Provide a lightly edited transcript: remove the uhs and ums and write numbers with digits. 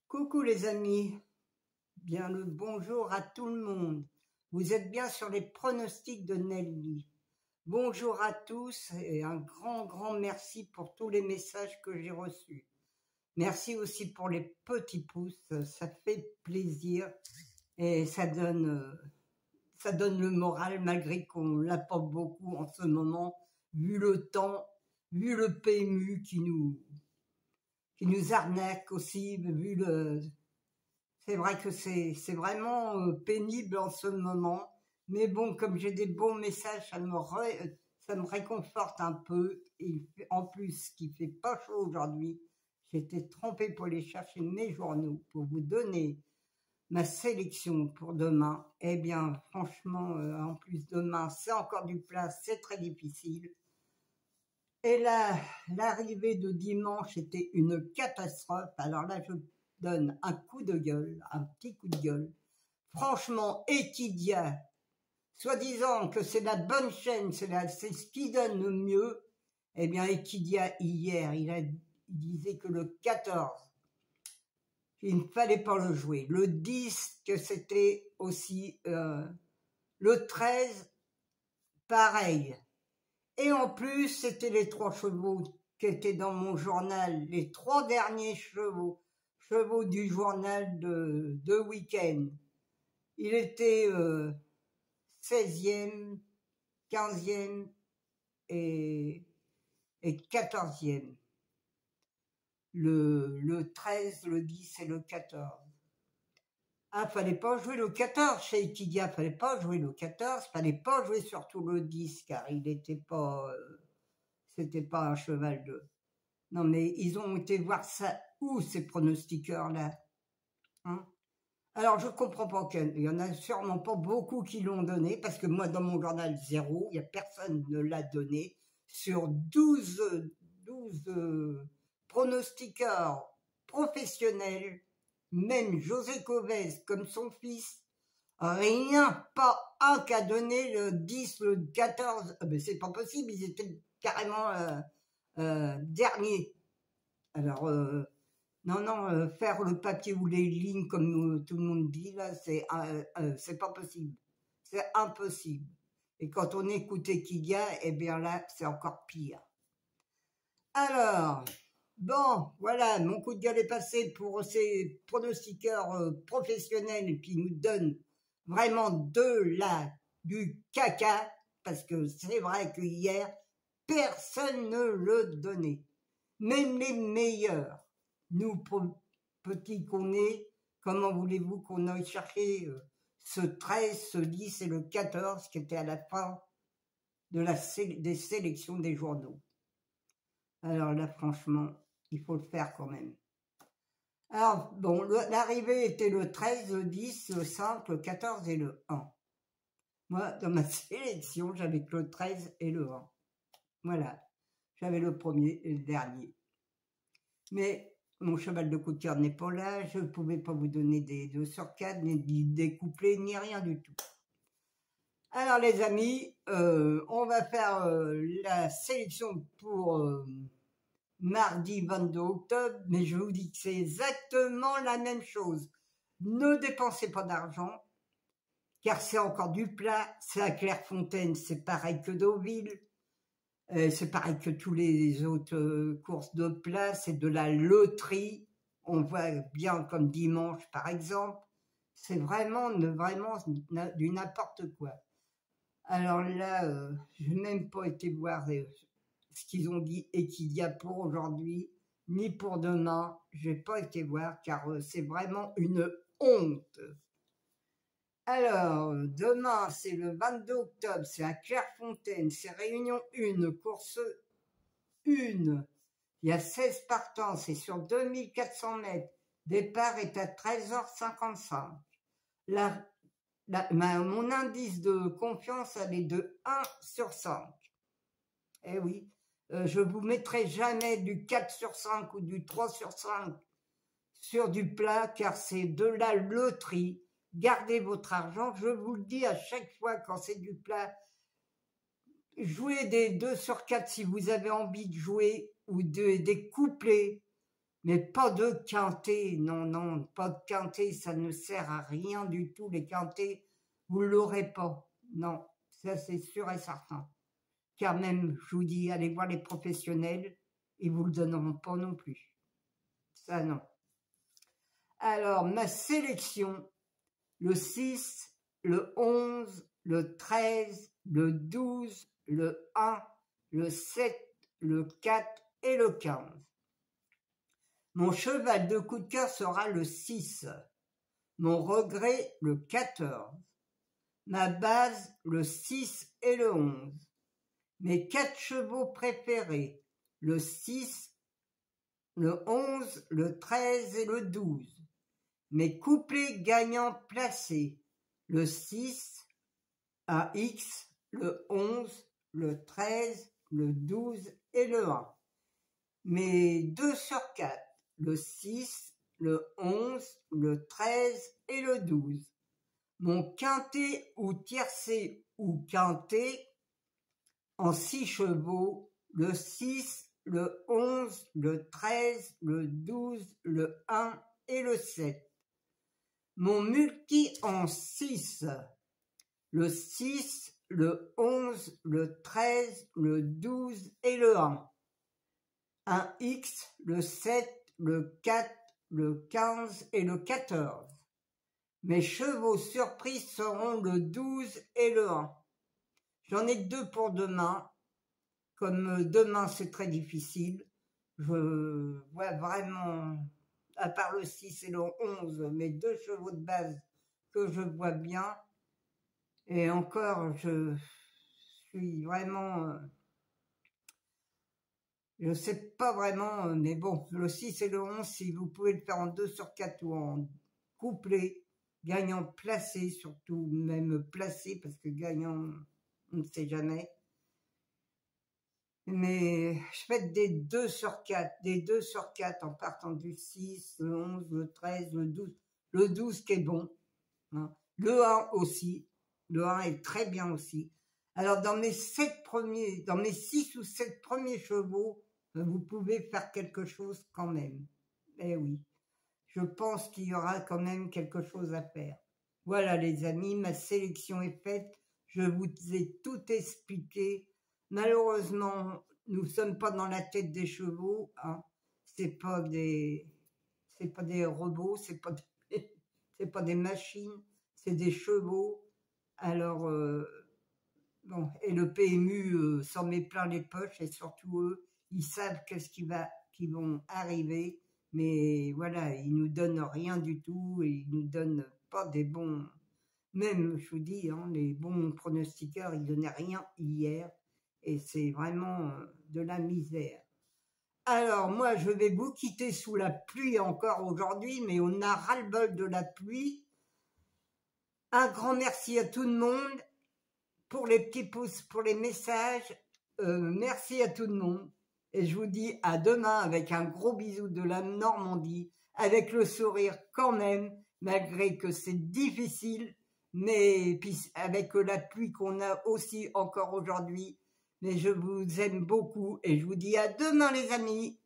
Coucou les amis, bien le bonjour à tout le monde. Vous êtes bien sur les pronostics de Nelly. Bonjour à tous et un grand merci pour tous les messages que j'ai reçus. Merci aussi pour les petits pouces, ça fait plaisir et ça donne le moral malgré qu'on l'apporte beaucoup en ce moment, vu le temps, vu le PMU qui nous arnaque aussi, vu le... C'est vrai que c'est vraiment pénible en ce moment, mais bon, comme j'ai des bons messages, ça me réconforte un peu. Et en plus, qu'il fait pas chaud aujourd'hui, j'étais trempée pour aller chercher mes journaux, pour vous donner ma sélection pour demain. Eh bien, franchement, en plus demain, c'est encore du plat, c'est très difficile. Et là, l'arrivée de dimanche était une catastrophe. Alors là, je donne un coup de gueule, un petit coup de gueule. Franchement, Equidia, soi-disant que c'est la bonne chaîne, c'est ce qui donne le mieux. Eh bien, Equidia, hier, il disait que le 14, il ne fallait pas le jouer. Le 10, que c'était aussi le 13, pareil. Et en plus, c'était les 3 chevaux qui étaient dans mon journal, les 3 derniers chevaux du journal de week-end. Il était 16e, 15e et 14e. Le 13, le 10 et le 14. Ah, fallait pas jouer le 14 chez Equidia, fallait pas jouer le 14, fallait pas jouer surtout le 10, car il n'était pas... c'était pas un cheval de... Non, mais ils ont été voir ça où, ces pronostiqueurs-là, hein? Alors, je comprends pas qu'il y en a sûrement pas beaucoup qui l'ont donné, parce que moi, dans mon journal, zéro, il y a personne ne l'a donné. Sur 12 pronostiqueurs professionnels, même José Covès, comme son fils, rien, pas un qui a donné le 10, le 14. Ah ben, c'est pas possible, ils étaient carrément derniers. Alors, non, faire le papier ou les lignes comme tout le monde dit, là, c'est pas possible. C'est impossible. Et quand on écoute Equidia, eh bien là, c'est encore pire. Alors, bon, voilà, mon coup de gueule est passé pour ces pronostiqueurs professionnels qui nous donnent vraiment du caca, parce que c'est vrai que hier, personne ne le donnait. Même les meilleurs. Nous, petits qu'on est, comment voulez-vous qu'on aille chercher ce 13, ce 10 et le 14 qui était à la fin des sélections des journaux. Alors là, franchement, il faut le faire quand même. Alors, bon, l'arrivée était le 13, le 10, le 5, le 14 et le 1. Moi, dans ma sélection, j'avais que le 13 et le 1. Voilà. J'avais le premier et le dernier. Mais mon cheval de coup de cœur n'est pas là. Je ne pouvais pas vous donner des 2 sur 4, ni des couplets, ni rien du tout. Alors, les amis, on va faire la sélection pour... mardi 22 octobre, mais je vous dis que c'est exactement la même chose. Ne dépensez pas d'argent, car c'est encore du plat. C'est à Clairefontaine, c'est pareil que Deauville, c'est pareil que tous les autres courses de plat, c'est de la loterie. On voit bien comme dimanche par exemple. C'est vraiment du n'importe quoi. Alors là, je n'ai même pas été voir ce qu'ils ont dit Equidia pour aujourd'hui, ni pour demain. Je n'ai pas été voir car c'est vraiment une honte. Alors, demain, c'est le 22 octobre, c'est à Clairefontaine, c'est Réunion 1, course 1. Il y a 16 partants, c'est sur 2400 mètres. Départ est à 13h55. Mon indice de confiance, elle est de 1 sur 5. Eh oui, je vous mettrai jamais du 4 sur 5 ou du 3 sur 5 sur du plat, car c'est de la loterie. Gardez votre argent, je vous le dis à chaque fois quand c'est du plat. Jouez des 2 sur 4 si vous avez envie de jouer, ou des couplets. Mais pas de quintet, non, non, pas de quintet, ça ne sert à rien du tout, les quintets, vous ne l'aurez pas, non, ça c'est sûr et certain. Car même, je vous dis, allez voir les professionnels, ils vous le donneront pas non plus. Ça non. Alors, ma sélection, le 6, le 11, le 13, le 12, le 1, le 7, le 4 et le 15. Mon cheval de coup de cœur sera le 6. Mon regret, le 14. Ma base, le 6 et le 11. Mes 4 chevaux préférés, le 6, le 11, le 13 et le 12. Mes couplets gagnants placés, le 6, un X, le 11, le 13, le 12 et le 1. Mes 2 sur 4, le 6, le 11, le 13 et le 12. Mon quintet ou tiercé ou quintet en 6 chevaux, le 6, le 11, le 13, le 12, le 1 et le 7. Mon multi en 6, le 6, le 11, le 13, le 12 et le 1. Un X, le 7, le 4, le 15 et le 14. Mes chevaux surprises seront le 12 et le 1. J'en ai 2 pour demain. Comme demain c'est très difficile, je vois vraiment, à part le 6 et le 11, mes 2 chevaux de base que je vois bien. Et encore, je suis vraiment, je sais pas vraiment, mais bon, le 6 et le 11, si vous pouvez le faire en 2 sur 4 ou en couplet, gagnant placé surtout, même placé, parce que gagnant, on ne sait jamais. Mais je fais des 2 sur 4, des 2 sur 4 en partant du 6, le 11, le 13, le 12 qui est bon, hein. Le 1 aussi, le 1 est très bien aussi. Alors dans mes 6 ou 7 premiers chevaux, vous pouvez faire quelque chose quand même. Eh oui, je pense qu'il y aura quand même quelque chose à faire. Voilà les amis, ma sélection est faite, je vous ai tout expliqué. Malheureusement, nous ne sommes pas dans la tête des chevaux, hein. C'est pas des robots, c'est pas des machines, c'est des chevaux. Alors bon, et le PMU s'en met plein les poches, et surtout eux, ils savent qui vont arriver, mais voilà, ils nous donnent rien du tout, et ils nous donnent pas des bons. Même, je vous dis, hein, les bons pronostiqueurs, ils donnaient rien hier. Et c'est vraiment de la misère. Alors, moi, je vais vous quitter sous la pluie encore aujourd'hui, mais on a ras-le-bol de la pluie. Un grand merci à tout le monde pour les petits pouces, pour les messages. Merci à tout le monde. Et je vous dis à demain avec un gros bisou de la Normandie, avec le sourire quand même, malgré que c'est difficile. Mais puis avec la pluie qu'on a aussi encore aujourd'hui, mais je vous aime beaucoup et je vous dis à demain les amis.